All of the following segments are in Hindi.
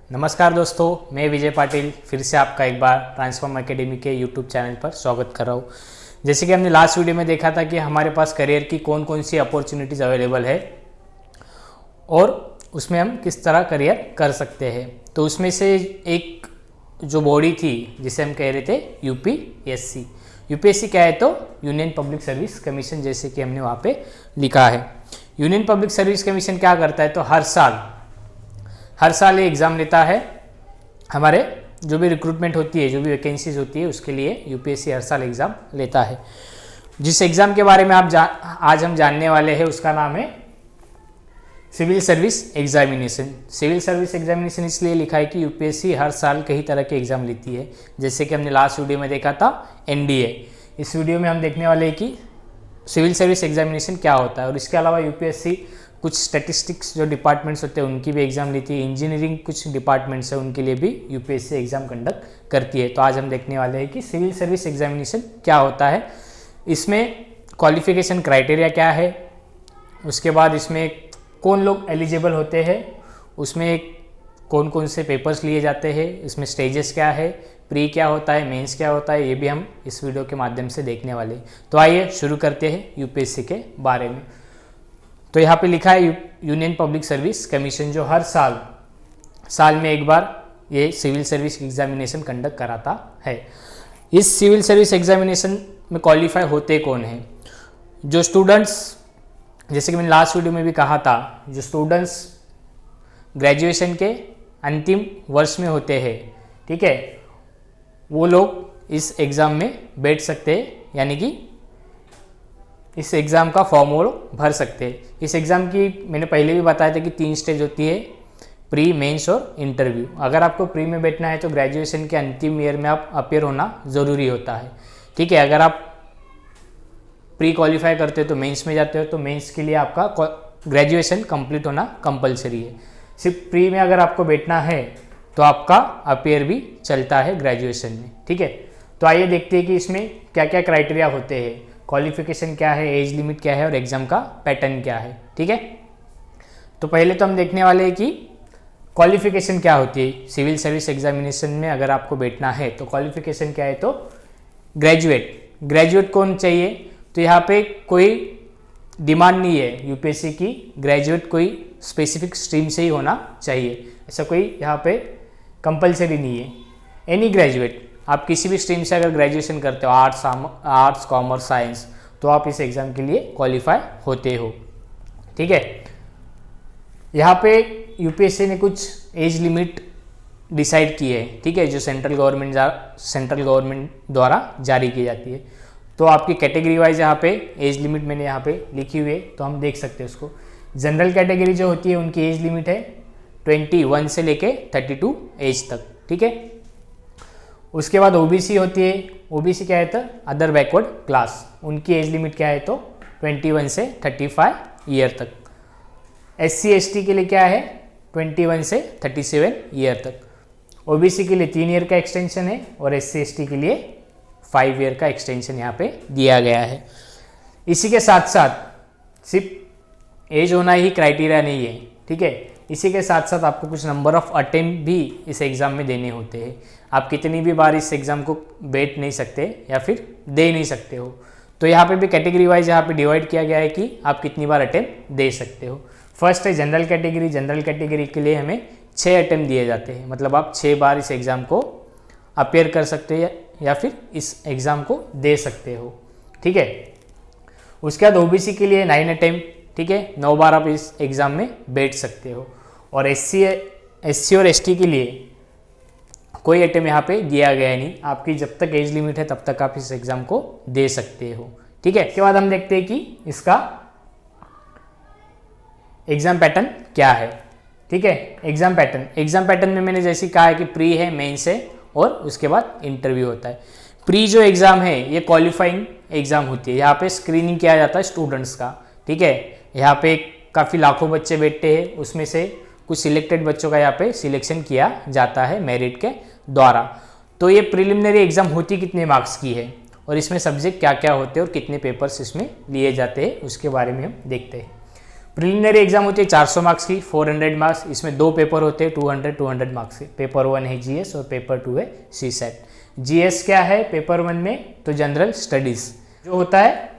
नमस्कार दोस्तों, मैं विजय पाटिल फिर से आपका एक बार ट्रांसफॉर्म एकेडमी के यूट्यूब चैनल पर स्वागत कर रहा हूँ। जैसे कि हमने लास्ट वीडियो में देखा था कि हमारे पास करियर की कौन कौन सी अपॉर्चुनिटीज़ अवेलेबल है और उसमें हम किस तरह करियर कर सकते हैं। तो उसमें से एक जो बॉडी थी जिसे हम कह रहे थे यूपीएससी। यूपीएससी क्या है? तो यूनियन पब्लिक सर्विस कमीशन, जैसे कि हमने वहाँ पे लिखा है। यूनियन पब्लिक सर्विस कमीशन क्या करता है? तो हर साल ये एग्ज़ाम लेता है। हमारे जो भी रिक्रूटमेंट होती है, जो भी वैकेंसीज होती है, उसके लिए यूपीएससी हर साल एग्ज़ाम लेता है। जिस एग्ज़ाम के बारे में आज हम जानने वाले हैं उसका नाम है civil service examination. Civil service examination इसलिए लिखा है कि यूपीएससी हर साल कई तरह के एग्ज़ाम लेती है। जैसे कि हमने लास्ट वीडियो में देखा था एनडीए। इस वीडियो में हम देखने वाले हैं कि सिविल सर्विस एग्जामिनेशन क्या होता है। और इसके अलावा यूपीएससी कुछ स्टैटिस्टिक्स जो डिपार्टमेंट्स होते हैं उनकी भी एग्ज़ाम लेती है। इंजीनियरिंग कुछ डिपार्टमेंट्स है उनके लिए भी यूपीएससी एग्ज़ाम कंडक्ट करती है। तो आज हम देखने वाले हैं कि सिविल सर्विस एग्जामिनेशन क्या होता है, इसमें क्वालिफिकेशन क्राइटेरिया क्या है, उसके बाद इसमें कौन लोग एलिजिबल होते हैं, उसमें कौन कौन से पेपर्स लिए जाते हैं, इसमें स्टेजेस क्या है, प्री क्या होता है, मेंस क्या होता है, ये भी हम इस वीडियो के माध्यम से देखने वाले हैं। तो आइए शुरू करते हैं यूपीएससी के बारे में। तो यहाँ पे लिखा है यूनियन पब्लिक सर्विस कमीशन, जो हर साल में एक बार ये सिविल सर्विस एग्जामिनेशन कंडक्ट कराता है। इस सिविल सर्विस एग्जामिनेशन में क्वालिफाई होते कौन हैं? जो स्टूडेंट्स, जैसे कि मैंने लास्ट वीडियो में भी कहा था, जो स्टूडेंट्स ग्रेजुएशन के अंतिम वर्ष में होते हैं, ठीक है, वो लोग इस एग्ज़ाम में बैठ सकते हैं, यानी कि इस एग्ज़ाम का फॉर्म वो भर सकते हैं। इस एग्ज़ाम की मैंने पहले भी बताया था कि 3 स्टेज होती है, प्री, मेंस और इंटरव्यू। अगर आपको प्री में बैठना है तो ग्रेजुएशन के अंतिम ईयर में आप अपियर होना ज़रूरी होता है, ठीक है। अगर आप प्री क्वालिफाई करते हो तो मेंस में जाते हो, तो मेंस के लिए आपका ग्रेजुएशन कंप्लीट होना कंपलसरी है। सिर्फ प्री में अगर आपको बैठना है तो आपका अपियर भी चलता है ग्रेजुएशन में, ठीक है। तो आइए देखते हैं कि इसमें क्या क्या क्राइटेरिया होते हैं, क्वालिफिकेशन क्या है, एज लिमिट क्या है और एग्ज़ाम का पैटर्न क्या है, ठीक है। तो पहले तो हम देखने वाले हैं कि क्वालिफिकेशन क्या होती है। सिविल सर्विस एग्जामिनेशन में अगर आपको बैठना है तो क्वालिफिकेशन क्या है? तो ग्रेजुएट कौन चाहिए? तो यहाँ पे कोई डिमांड नहीं है यूपीएससी की ग्रेजुएट कोई स्पेसिफिक स्ट्रीम से ही होना चाहिए, ऐसा कोई यहाँ पे कंपलसरी नहीं है। एनी ग्रेजुएट, आप किसी भी स्ट्रीम से अगर ग्रेजुएशन करते हो, आर्ट्स, कॉमर्स, साइंस, तो आप इस एग्ज़ाम के लिए क्वालिफाई होते हो, ठीक है। यहाँ पे यूपीएससी ने कुछ एज लिमिट डिसाइड की है, ठीक है, जो सेंट्रल गवर्नमेंट द्वारा जारी की जाती है। तो आपकी कैटेगरी वाइज यहाँ पे एज लिमिट मैंने यहाँ पे लिखी हुई है, तो हम देख सकते हैं उसको। जनरल कैटेगरी जो होती है उनकी एज लिमिट है 21 से लेके 32 एज तक, ठीक है। उसके बाद ओबीसी होती है। ओबीसी क्या है? तो अदर बैकवर्ड क्लास, उनकी एज लिमिट क्या है? तो 21 से 35 ईयर तक। एससी एसटी के लिए क्या है? 21 से 37 ईयर तक। ओबीसी के लिए 3 ईयर का एक्सटेंशन है और एससी एसटी के लिए 5 ईयर का एक्सटेंशन यहाँ पे दिया गया है। इसी के साथ साथ सिर्फ एज होना ही क्राइटेरिया नहीं है, ठीक है। इसी के साथ साथ आपको कुछ नंबर ऑफ अटेम्प्ट भी इस एग्ज़ाम में देने होते हैं। आप कितनी भी बार इस एग्ज़ाम को बैठ नहीं सकते या फिर दे नहीं सकते हो। तो यहाँ पे भी कैटेगरी वाइज यहाँ पे डिवाइड किया गया है कि आप कितनी बार अटेम्प्ट दे सकते हो। फर्स्ट है जनरल कैटेगरी। जनरल कैटेगरी के लिए हमें 6 अटेम्प्ट दिए जाते हैं, मतलब आप 6 बार इस एग्ज़ाम को अपेयर कर सकते हो या फिर इस एग्ज़ाम को दे सकते हो, ठीक है। उसके बाद ओबीसी के लिए 9 अटेम्प्ट, ठीक है, 9 बार आप इस एग्ज़ाम में बैठ सकते हो। और एससी और एसटी के लिए कोई अटेम्प्ट यहाँ पे दिया गया नहीं, आपकी जब तक एज लिमिट है तब तक आप इस एग्ज़ाम को दे सकते हो, ठीक है। इसके बाद हम देखते हैं कि इसका एग्ज़ाम पैटर्न क्या है, ठीक है। एग्ज़ाम पैटर्न में मैंने जैसे कहा है कि प्री है, मेंस है और उसके बाद इंटरव्यू होता है। प्री जो एग्ज़ाम है ये क्वालिफाइंग एग्ज़ाम होती है। यहाँ पे स्क्रीनिंग किया जाता है स्टूडेंट्स का, ठीक है। यहाँ पे काफ़ी लाखों बच्चे बैठते हैं, उसमें से कुछ सिलेक्टेड बच्चों का यहाँ पे सिलेक्शन किया जाता है मेरिट के द्वारा। तो ये प्रिलिमिनरी एग्ज़ाम होती कितने मार्क्स की है और इसमें सब्जेक्ट क्या क्या होते हैं और कितने पेपर्स इसमें लिए जाते हैं उसके बारे में हम देखते हैं। प्रिलिमिनरी एग्जाम होती है 400 मार्क्स की, 400 मार्क्स। इसमें 2 पेपर होते हैं 200 मार्क्स के। पेपर 1 है जीएस और पेपर 2 है सीसेट। जीएस क्या है पेपर 1 में? तो जनरल स्टडीज जो होता है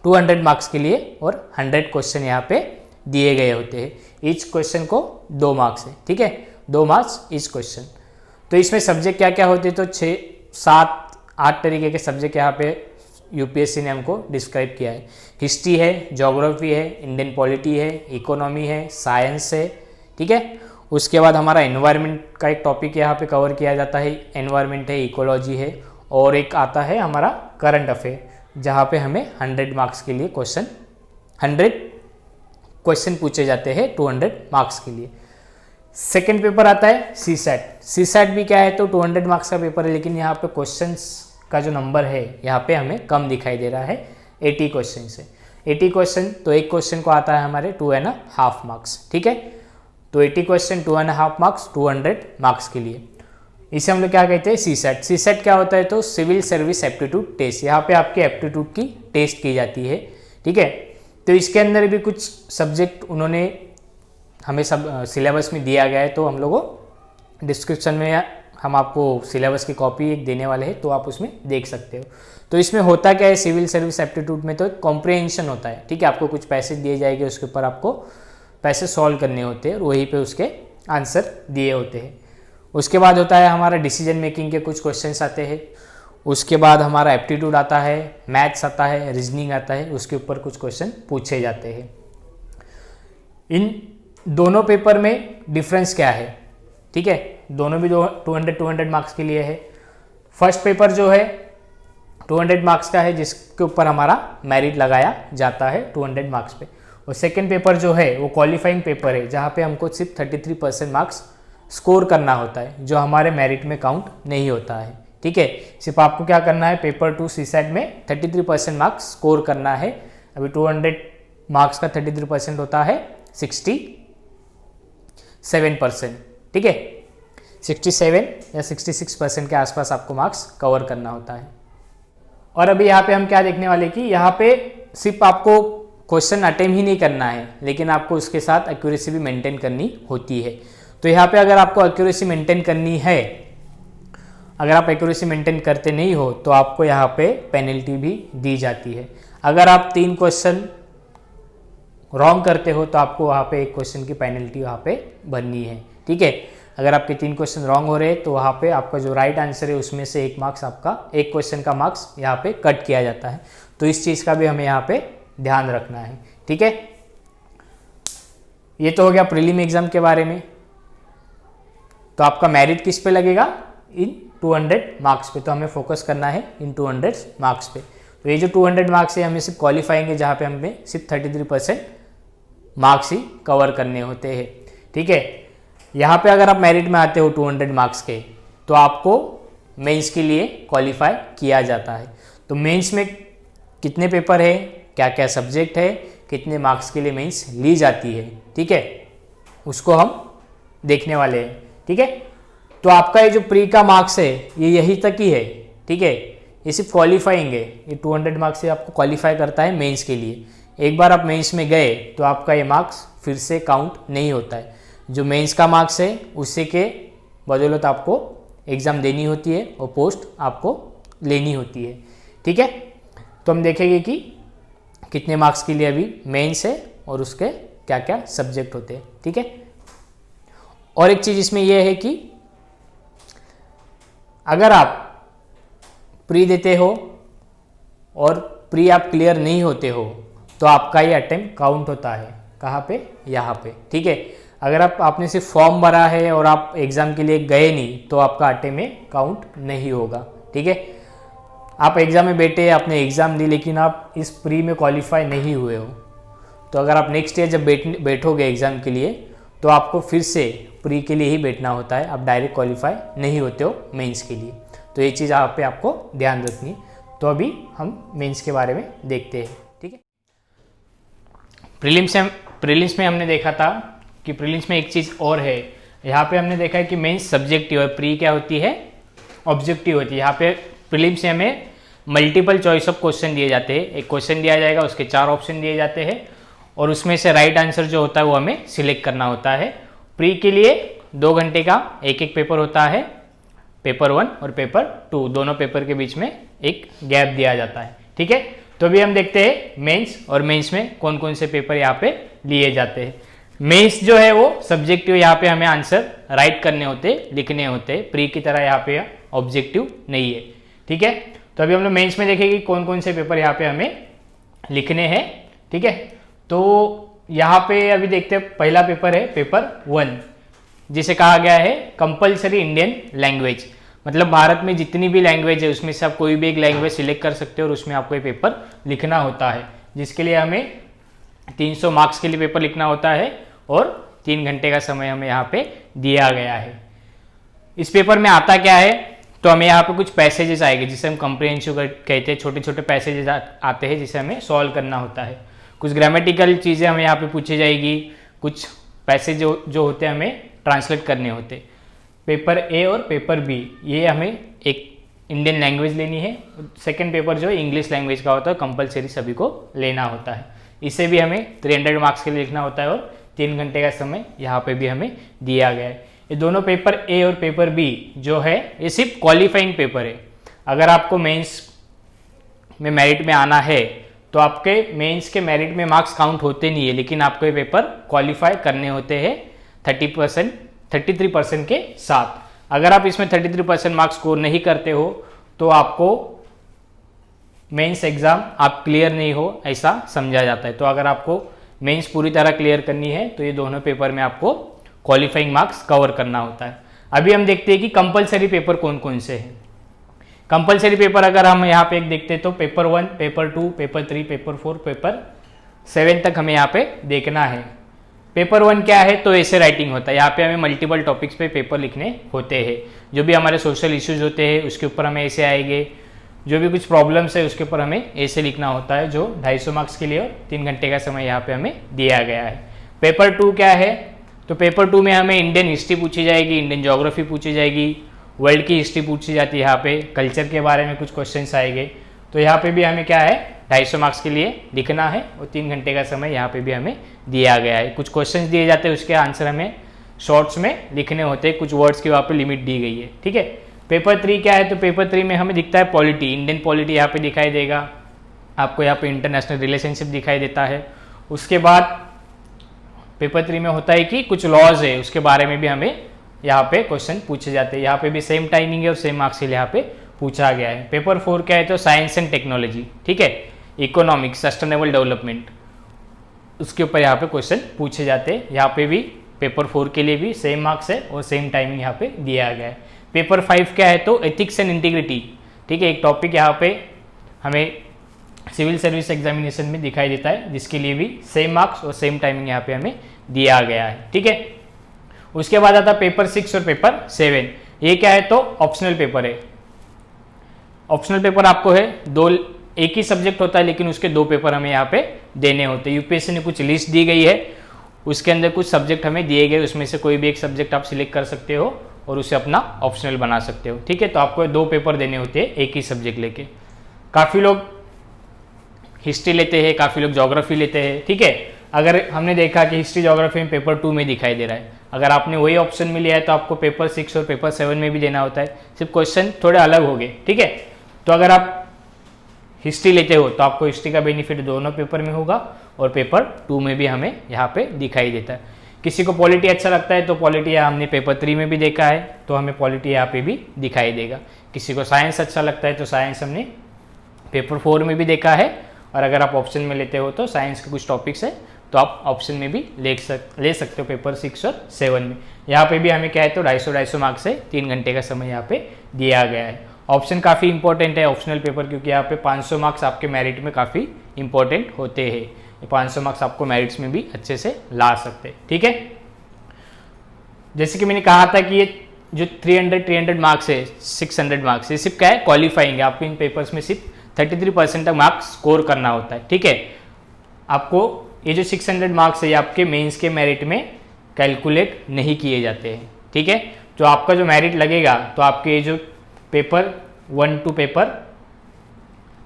200 मार्क्स के लिए, और 100 क्वेश्चन यहाँ पे दिए गए होते हैं। ईच क्वेश्चन को 2 मार्क्स है, ठीक है, 2 मार्क्स ईच क्वेश्चन। तो इसमें सब्जेक्ट क्या क्या होते हैं? तो 6, 7, 8 तरीके के सब्जेक्ट यहाँ पे यूपीएससी ने हमको डिस्क्राइब किया है। हिस्ट्री है, ज्योग्राफी है, इंडियन पॉलिटी है, इकोनॉमी है, साइंस है, ठीक है। उसके बाद हमारा एनवायरनमेंट का एक टॉपिक यहाँ पे कवर किया जाता है, एनवायरनमेंट है, इकोलॉजी है, और एक आता है हमारा करंट अफेयर, जहाँ पे हमें 100 मार्क्स के लिए 100 क्वेश्चन पूछे जाते हैं 200 मार्क्स के लिए। सेकेंड पेपर आता है सीसेट। सीसेट भी क्या है? तो 200 मार्क्स का पेपर है, लेकिन यहाँ पे क्वेश्चंस का जो नंबर है यहाँ पे हमें कम दिखाई दे रहा है, 80 क्वेश्चन से। 80 क्वेश्चन, तो एक क्वेश्चन को आता है हमारे 2.5 मार्क्स, ठीक है। तो 80 क्वेश्चन 2.5 मार्क्स 200 मार्क्स के लिए। इसे हम लोग क्या कहते हैं? सीसेट। सीसेट क्या होता है? तो सिविल सर्विस एप्टीट्यूड टेस्ट। यहाँ पे आपके एप्टीट्यूड की टेस्ट की जाती है, ठीक है। तो इसके अंदर भी कुछ सब्जेक्ट उन्होंने हमें सब सिलेबस में दिया गया है, तो हम लोगों डिस्क्रिप्शन में हम आपको सिलेबस की कॉपी एक देने वाले हैं, तो आप उसमें देख सकते हो। तो इसमें होता क्या है सिविल सर्विस एप्टीट्यूड में? तो एक कॉम्प्रिहेंशन होता है, ठीक है। आपको कुछ पैसे दिए जाएंगे, उसके ऊपर आपको पैसे सॉल्व करने होते हैं, और वहीं पे उसके आंसर दिए होते हैं। उसके बाद होता है हमारा डिसीजन मेकिंग के कुछ क्वेश्चंस आते हैं। उसके बाद हमारा एप्टीट्यूड आता है, मैथ्स आता है, रीजनिंग आता है, उसके ऊपर कुछ क्वेश्चन पूछे जाते हैं। इन दोनों पेपर में डिफरेंस क्या है? ठीक है, दोनों भी 200 मार्क्स के लिए है। फर्स्ट पेपर जो है 200 मार्क्स का है, जिसके ऊपर हमारा मेरिट लगाया जाता है 200 मार्क्स पे। और सेकंड पेपर जो है वो क्वालिफाइंग पेपर है, जहाँ पे हमको सिर्फ 33% मार्क्स स्कोर करना होता है, जो हमारे मेरिट में काउंट नहीं होता है, ठीक है। सिर्फ आपको क्या करना है, पेपर 2 सीसेट में 33% मार्क्स स्कोर करना है। अभी 200 मार्क्स का 33% होता है 67%, ठीक है। 67 या 66% के आसपास आपको मार्क्स कवर करना होता है। और अभी यहाँ पे हम क्या देखने वाले कि यहाँ पे सिर्फ आपको क्वेश्चन अटेम्प्ट ही नहीं करना है, लेकिन आपको उसके साथ एक्यूरेसी भी मेंटेन करनी होती है। तो यहाँ पे अगर आपको एक्यूरेसी मेंटेन करनी है, अगर आप एक्यूरेसी मेंटेन करते नहीं हो, तो आपको यहाँ पे पेनल्टी भी दी जाती है। अगर आप 3 क्वेश्चन रॉन्ग करते हो, तो आपको वहाँ पे 1 क्वेश्चन की पेनल्टी वहाँ पे भरनी है, ठीक है। अगर आपके 3 क्वेश्चन रॉन्ग हो रहे हैं, तो वहाँ पे आपका जो राइट आंसर है उसमें से 1 मार्क्स आपका 1 क्वेश्चन का मार्क्स यहाँ पे कट किया जाता है। तो इस चीज़ का भी हमें यहाँ पे ध्यान रखना है, ठीक है। ये तो हो गया प्रीलिम एग्जाम के बारे में। तो आपका मेरिट किस पे लगेगा? इन 200 मार्क्स पे। तो हमें फोकस करना है इन 200 मार्क्स पे। तो ये जो 200 मार्क्स है हमें सिर्फ क्वालिफाइंग है, जहाँ पे हमें सिर्फ 33% मार्क्स ही कवर करने होते हैं, ठीक है। यहाँ पे अगर आप मेरिट में आते हो 200 मार्क्स के, तो आपको मेंस के लिए क्वालिफाई किया जाता है। तो मेंस में कितने पेपर है, क्या क्या सब्जेक्ट है, कितने मार्क्स के लिए मेंस ली जाती है, ठीक है, उसको हम देखने वाले हैं, ठीक है। तो आपका ये जो प्री का मार्क्स है ये यही तक ही है, ठीक है। ये सिर्फ क्वालिफाइंग है, ये 200 मार्क्स से आपको क्वालिफाई करता है मेंस के लिए। एक बार आप मेंस में गए तो आपका ये मार्क्स फिर से काउंट नहीं होता है। जो मेंस का मार्क्स है उसी के बदौलत आपको एग्ज़ाम देनी होती है और पोस्ट आपको लेनी होती है, ठीक है। तो हम देखेंगे कि कितने मार्क्स के लिए अभी मेंस है और उसके क्या क्या सब्जेक्ट होते हैं, ठीक है। और एक चीज़ इसमें यह है कि अगर आप प्री देते हो और प्री आप क्लियर नहीं होते हो, तो आपका ये अटेम्प्ट काउंट होता है। कहाँ पे? यहाँ पे, ठीक है। अगर आपने सिर्फ फॉर्म भरा है और आप एग्ज़ाम के लिए गए नहीं, तो आपका अटेम्प्ट में काउंट नहीं होगा, ठीक है। आप एग्ज़ाम में बैठे, आपने एग्ज़ाम दी, लेकिन आप इस प्री में क्वालिफाई नहीं हुए हो, तो अगर आप नेक्स्ट ईयर जब बैठोगे एग्ज़ाम के लिए, तो आपको फिर से प्री के लिए ही बैठना होता है। आप डायरेक्ट क्वालिफाई नहीं होते हो मेंस के लिए। तो ये चीज़ आप पे आपको ध्यान रखनी है। तो अभी हम मेंस के बारे में देखते हैं, ठीक है। प्रीलिम्स में हमने देखा था कि प्रीलिम्स में एक चीज़ और है। यहाँ पे हमने देखा है कि मेंस सब्जेक्टिव है, प्री क्या होती है? ऑब्जेक्टिव होती है। यहाँ पे प्रीलिम्स में हमें मल्टीपल चॉइस ऑफ क्वेश्चन दिए जाते हैं। एक क्वेश्चन दिया जाएगा, उसके 4 ऑप्शन दिए जाते हैं, और उसमें से राइट आंसर जो होता है वो हमें सिलेक्ट करना होता है। प्री के लिए 2 घंटे का एक एक पेपर होता है, पेपर 1 और पेपर 2, दोनों पेपर के बीच में एक गैप दिया जाता है। ठीक है, तो अभी हम देखते हैं मेंस, और मेंस में कौन कौन से पेपर यहाँ पे लिए जाते हैं। मेंस जो है वो सब्जेक्टिव, यहाँ पे हमें आंसर राइट करने होते, लिखने होते, प्री की तरह यहाँ पे ऑब्जेक्टिव नहीं है। ठीक है, तो अभी हम लोग मेंस में देखेंगे कि कौन कौन से पेपर यहाँ पे हमें लिखने हैं। ठीक है, तो यहाँ पे अभी देखते हैं, पहला पेपर है पेपर 1, जिसे कहा गया है कंपलसरी इंडियन लैंग्वेज। मतलब भारत में जितनी भी लैंग्वेज है उसमें से आप कोई भी एक लैंग्वेज सिलेक्ट कर सकते हो और उसमें आपको ये पेपर लिखना होता है, जिसके लिए हमें 300 मार्क्स के लिए पेपर लिखना होता है और 3 घंटे का समय हमें यहाँ पे दिया गया है। इस पेपर में आता क्या है, तो हमें यहाँ पे कुछ पैसेजेस आएंगे जिसे हम कॉम्प्रिहेंसिव कहते हैं, छोटे छोटे पैसेजेस आते हैं जिसे हमें सॉल्व करना होता है। कुछ ग्रामेटिकल चीज़ें हमें यहाँ पे पूछी जाएगी, कुछ पैसेज जो होते हैं हमें ट्रांसलेट करने होते। पेपर ए और पेपर बी, ये हमें एक इंडियन लैंग्वेज लेनी है। सेकंड पेपर जो है इंग्लिश लैंग्वेज का होता है, कंपलसरी सभी को लेना होता है। इसे भी हमें 300 मार्क्स के लिए लिखना होता है और 3 घंटे का समय यहाँ पे भी हमें दिया गया है। ये दोनों पेपर ए और पेपर बी जो है ये सिर्फ क्वालिफाइंग पेपर है। अगर आपको मेंस में मेरिट में आना है तो आपके मेंस के मेरिट में मार्क्स काउंट होते नहीं है, लेकिन आपको ये पेपर क्वालिफाई करने होते हैं 33% के साथ। अगर आप इसमें 33% मार्क्स स्कोर नहीं करते हो तो आपको मेंस एग्जाम आप क्लियर नहीं हो, ऐसा समझा जाता है। तो अगर आपको मेंस पूरी तरह क्लियर करनी है तो ये दोनों पेपर में आपको क्वालिफाइंग मार्क्स कवर करना होता है। अभी हम देखते हैं कि कंपलसरी पेपर कौन कौन से हैं। कंपलसरी पेपर अगर हम यहाँ पे एक देखते हैं तो paper 1, paper 2, paper 3, paper 4, paper 7 तक हमें यहाँ पे देखना है। पेपर 1 क्या है, तो ऐसे राइटिंग होता है। यहाँ पे हमें मल्टीपल टॉपिक्स पे पेपर लिखने होते हैं। जो भी हमारे सोशल इश्यूज होते हैं उसके ऊपर हमें ऐसे आएंगे, जो भी कुछ प्रॉब्लम्स है उसके ऊपर हमें ऐसे लिखना होता है, जो 250 मार्क्स के लिए और 3 घंटे का समय यहाँ पे हमें दिया गया है। पेपर 2 क्या है, तो पेपर 2 में हमें इंडियन हिस्ट्री पूछी जाएगी, इंडियन ज्योग्राफी पूछी जाएगी, वर्ल्ड की हिस्ट्री पूछी जाती है, यहाँ पे कल्चर के बारे में कुछ क्वेश्चंस आएंगे। तो यहाँ पे भी हमें क्या है 250 मार्क्स के लिए लिखना है और 3 घंटे का समय यहाँ पे भी हमें दिया गया है। कुछ क्वेश्चंस दिए जाते हैं, उसके आंसर हमें शॉर्ट्स में लिखने होते हैं, कुछ वर्ड्स की वहाँ पे लिमिट दी गई है। ठीक है, पेपर 3 क्या है, तो पेपर 3 में हमें दिखता है पॉलिटी, इंडियन पॉलिटी यहाँ पे दिखाई देगा आपको, यहाँ पे इंटरनेशनल रिलेशनशिप दिखाई देता है। उसके बाद पेपर 3 में होता है कि कुछ लॉज है उसके बारे में भी हमें यहाँ पे क्वेश्चन पूछे जाते हैं। यहाँ पे भी सेम टाइमिंग है और सेम मार्क्स के लिए यहाँ पे पूछा गया है। पेपर 4 क्या है, तो साइंस एंड टेक्नोलॉजी, ठीक है, इकोनॉमिक्स, सस्टेनेबल डेवलपमेंट, उसके ऊपर यहाँ पे क्वेश्चन पूछे जाते हैं। यहाँ पे भी पेपर 4 के लिए भी सेम मार्क्स है और सेम टाइमिंग यहाँ पे दिया गया है। पेपर 5 क्या है, तो एथिक्स एंड इंटीग्रिटी, ठीक है, एक टॉपिक यहाँ पे हमें सिविल सर्विस एग्जामिनेशन में दिखाई देता है, जिसके लिए भी सेम मार्क्स और सेम टाइमिंग यहाँ पे हमें दिया गया है। ठीक है, उसके बाद आता पेपर 6 और पेपर 7। ये क्या है, तो ऑप्शनल पेपर है। ऑप्शनल पेपर आपको है एक ही सब्जेक्ट होता है लेकिन उसके 2 पेपर हमें यहाँ पे देने होते हैं। यूपीएससी ने कुछ लिस्ट दी गई है, उसके अंदर कुछ सब्जेक्ट हमें दिए गए, उसमें से कोई भी एक सब्जेक्ट आप सिलेक्ट कर सकते हो और उसे अपना ऑप्शनल बना सकते हो। ठीक है, तो आपको 2 पेपर देने होते हैं एक ही सब्जेक्ट लेके। काफ़ी लोग हिस्ट्री लेते हैं, काफ़ी लोग ज्योग्राफी लेते हैं। ठीक है, अगर हमने देखा कि हिस्ट्री ज्योग्राफी में पेपर 2 में दिखाई दे रहा है, अगर आपने वही ऑप्शन में लिया है तो आपको पेपर 6 और पेपर 7 में भी देना होता है, सिर्फ क्वेश्चन थोड़े अलग हो गए। ठीक है, तो अगर आप हिस्ट्री लेते हो तो आपको हिस्ट्री का बेनिफिट दोनों पेपर में होगा और पेपर 2 में भी हमें यहाँ पे दिखाई देता है। किसी को पॉलिटी अच्छा लगता है तो पॉलिटी हमने पेपर 3 में भी देखा है तो हमें पॉलिटी यहाँ पे भी दिखाई देगा। किसी को साइंस अच्छा लगता है तो साइंस हमने पेपर 4 में भी देखा है, और अगर आप ऑप्शन में लेते हो तो साइंस के कुछ टॉपिक्स है तो आप ऑप्शन में भी ले सकते हो पेपर 6 और 7 में। यहाँ पे भी हमें क्या है, तो 250 मार्क्स से 3 घंटे का समय यहाँ पे दिया गया है। ऑप्शन काफ़ी इंपॉर्टेंट है ऑप्शनल पेपर, क्योंकि यहाँ पे 500 मार्क्स आपके मेरिट में काफ़ी इंपॉर्टेंट होते हैं। ये 500 मार्क्स आपको मेरिट्स में भी अच्छे से ला सकते हैं। ठीक है, जैसे कि मैंने कहा था कि ये जो 300 मार्क्स है, 600 मार्क्स, ये सिर्फ क्या है, क्वालिफाइंग है। आपको इन पेपर्स में सिर्फ 33% तक मार्क्स स्कोर करना होता है। ठीक है, आपको ये जो 600 मार्क्स है ये आपके मेंस के मेरिट में कैलकुलेट नहीं किए जाते हैं। ठीक है, तो आपका जो मेरिट लगेगा तो आपके ये जो पेपर 1 टू पेपर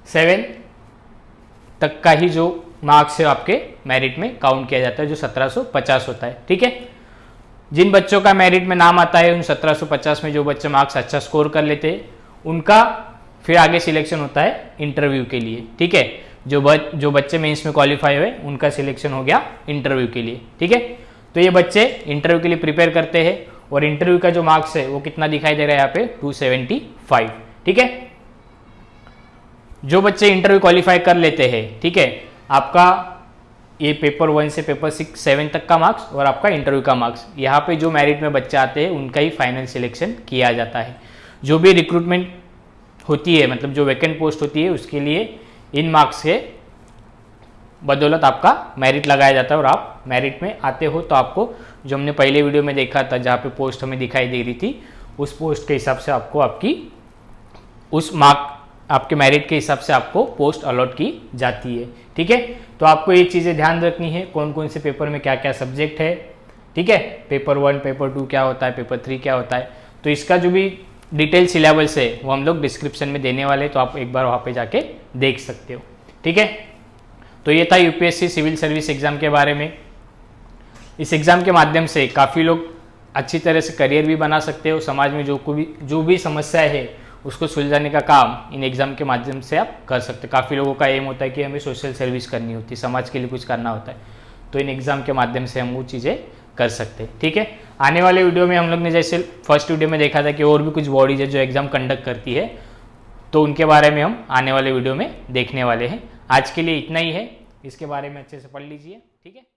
7 तक का ही जो मार्क्स से आपके मेरिट में काउंट किया जाता है, जो 1750 होता है। ठीक है, जिन बच्चों का मेरिट में नाम आता है, उन 1750 में जो बच्चे मार्क्स अच्छा स्कोर कर लेते हैं, उनका फिर आगे सिलेक्शन होता है इंटरव्यू के लिए। ठीक है, जो बच्चे मेंस में क्वालिफाई हुए, उनका सिलेक्शन हो गया इंटरव्यू के लिए। ठीक है, तो ये बच्चे इंटरव्यू के लिए प्रिपेयर करते हैं और इंटरव्यू का जो मार्क्स है वो कितना दिखाई दे रहा है यहाँ पे, 275। ठीक है, जो बच्चे इंटरव्यू क्वालिफाई कर लेते हैं, ठीक है, आपका ये पेपर 1 से पेपर 6, 7 तक का मार्क्स और आपका इंटरव्यू का मार्क्स, यहाँ पे जो मेरिट में बच्चे आते हैं उनका ही फाइनल सिलेक्शन किया जाता है। जो भी रिक्रूटमेंट होती है, मतलब जो वैकेंट पोस्ट होती है, उसके लिए इन मार्क्स के बदौलत आपका मेरिट लगाया जाता है और आप मेरिट में आते हो तो आपको, जो हमने पहले वीडियो में देखा था जहाँ पे पोस्ट हमें दिखाई दे रही थी, उस पोस्ट के हिसाब से आपको आपके मेरिट के हिसाब से आपको पोस्ट अलॉट की जाती है। ठीक है, तो आपको ये चीज़ें ध्यान रखनी है, कौन कौन से पेपर में क्या क्या सब्जेक्ट है। ठीक है, पेपर 1, पेपर 2 क्या होता है, पेपर 3 क्या होता है, तो इसका जो भी डिटेल सिलेबस है वो हम लोग डिस्क्रिप्शन में देने वाले हैं, तो आप एक बार वहाँ पे जाके देख सकते हो। ठीक है, तो ये था यूपीएससी सिविल सर्विस एग्जाम के बारे में। इस एग्ज़ाम के माध्यम से काफ़ी लोग अच्छी तरह से करियर भी बना सकते हो, समाज में जो भी समस्या है उसको सुलझाने का काम इन एग्ज़ाम के माध्यम से आप कर सकते हैं। काफ़ी लोगों का एम होता है कि हमें सोशल सर्विस करनी होती है, समाज के लिए कुछ करना होता है, तो इन एग्ज़ाम के माध्यम से हम वो चीज़ें कर सकते हैं। ठीक है, आने वाले वीडियो में हम लोग ने जैसे फर्स्ट वीडियो में देखा था कि और भी कुछ बॉडीज है जो एग्ज़ाम कंडक्ट करती है, तो उनके बारे में हम आने वाले वीडियो में देखने वाले हैं। आज के लिए इतना ही है, इसके बारे में अच्छे से पढ़ लीजिए। ठीक है।